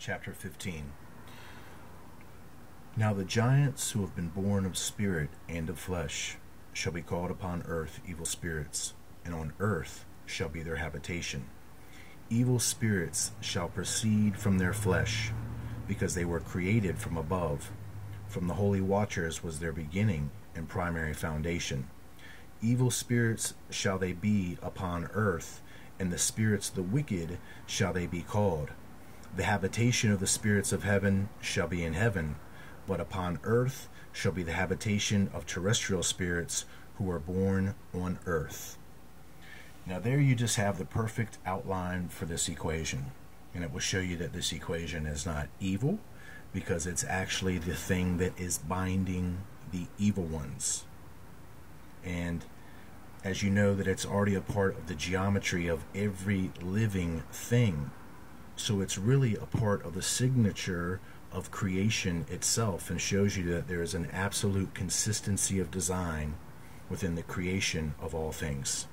chapter 15. Now the giants who have been born of spirit and of flesh shall be called upon earth evil spirits, and on earth shall be their habitation. Evil spirits shall proceed from their flesh, because they were created from above. From the holy watchers was their beginning and primary foundation. Evil spirits shall they be upon earth, and the spirits of the wicked shall they be called. The habitation of the spirits of heaven shall be in heaven, but upon earth shall be the habitation of terrestrial spirits who are born on earth. Now there you just have the perfect outline for this equation. And it will show you that this equation is not evil, because it's actually the thing that is binding the evil ones. And as you know, that it's already a part of the geometry of every living thing. So it's really a part of the signature of creation itself, and shows you that there is an absolute consistency of design within the creation of all things.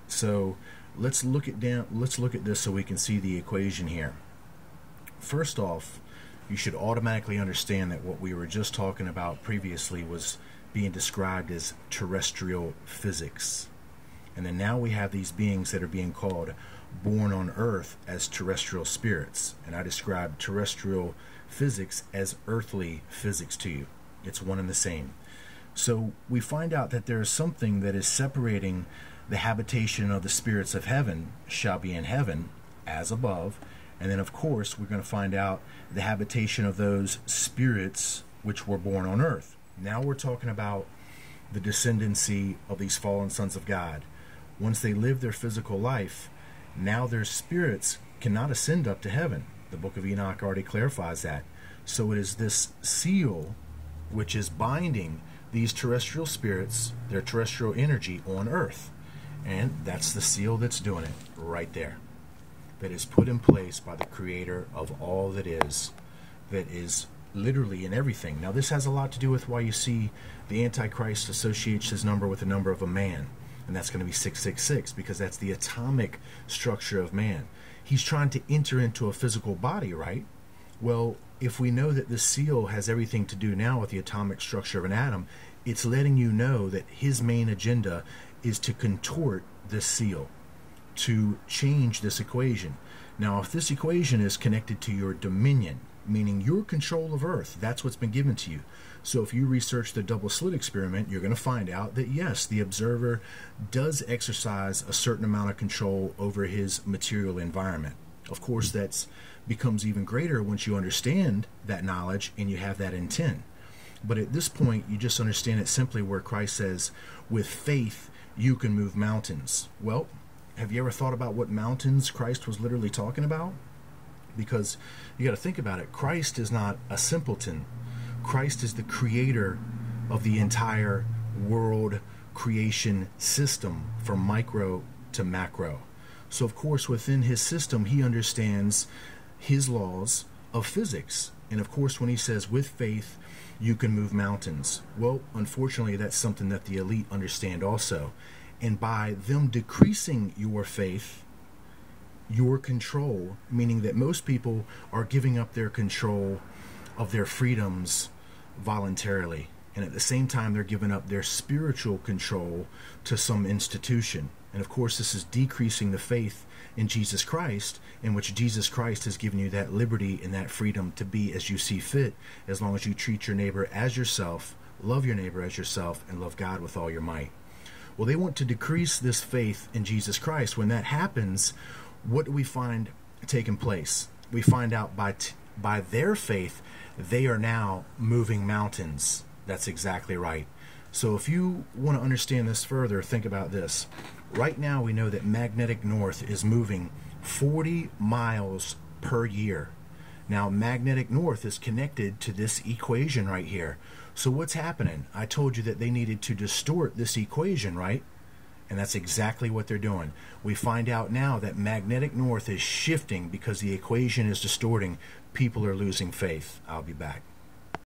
So let's look at this so we can see the equation here. First off, you should automatically understand that what we were just talking about previously was being described as terrestrial physics. And then now we have these beings that are being called born on earth as terrestrial spirits. And I described terrestrial physics as earthly physics to you. It's one and the same. So we find out that there is something that is separating the habitation of the spirits of heaven shall be in heaven as above. And then of course we're going to find out the habitation of those spirits which were born on earth. Now we're talking about the descendancy of these fallen sons of God. Once they live their physical life, now their spirits cannot ascend up to heaven. The book of Enoch already clarifies that. So it is this seal which is binding these terrestrial spirits, their terrestrial energy on earth. And that's the seal that's doing it right there. That is put in place by the creator of all that is literally in everything. Now this has a lot to do with why you see the Antichrist associates his number with the number of a man. And that's going to be 666, because that's the atomic structure of man. He's trying to enter into a physical body, right? Well, if we know that this seal has everything to do now with the atomic structure of an atom, it's letting you know that his main agenda is to contort this seal, to change this equation. Now, if this equation is connected to your dominion, meaning your control of Earth, that's what's been given to you. So if you research the double slit experiment, you're going to find out that yes, the observer does exercise a certain amount of control over his material environment. Of course, that becomes even greater once you understand that knowledge and you have that intent. But at this point, you just understand it simply where Christ says, with faith, you can move mountains. Well, have you ever thought about what mountains Christ was literally talking about? Because you got to think about it. Christ is not a simpleton. Christ is the creator of the entire world creation system from micro to macro. So of course within his system he understands his laws of physics. And of course when he says with faith you can move mountains, well, unfortunately that's something that the elite understand also. And by them decreasing your faith, your control, meaning that most people are giving up their control of their freedoms voluntarily, and at the same time they're giving up their spiritual control to some institution. And of course this is decreasing the faith in Jesus Christ, in which Jesus Christ has given you that liberty and that freedom to be as you see fit, as long as you treat your neighbor as yourself, love your neighbor as yourself, and love God with all your might. Well, they want to decrease this faith in Jesus Christ. When that happens, what do we find taking place? We find out by their faith, they are now moving mountains. That's exactly right. So if you want to understand this further, think about this. Right now we know that magnetic north is moving 40 miles per year. Now magnetic north is connected to this equation right here. So what's happening? I told you that they needed to distort this equation, right? And that's exactly what they're doing. We find out now that magnetic north is shifting because the equation is distorting. People are losing faith. I'll be back.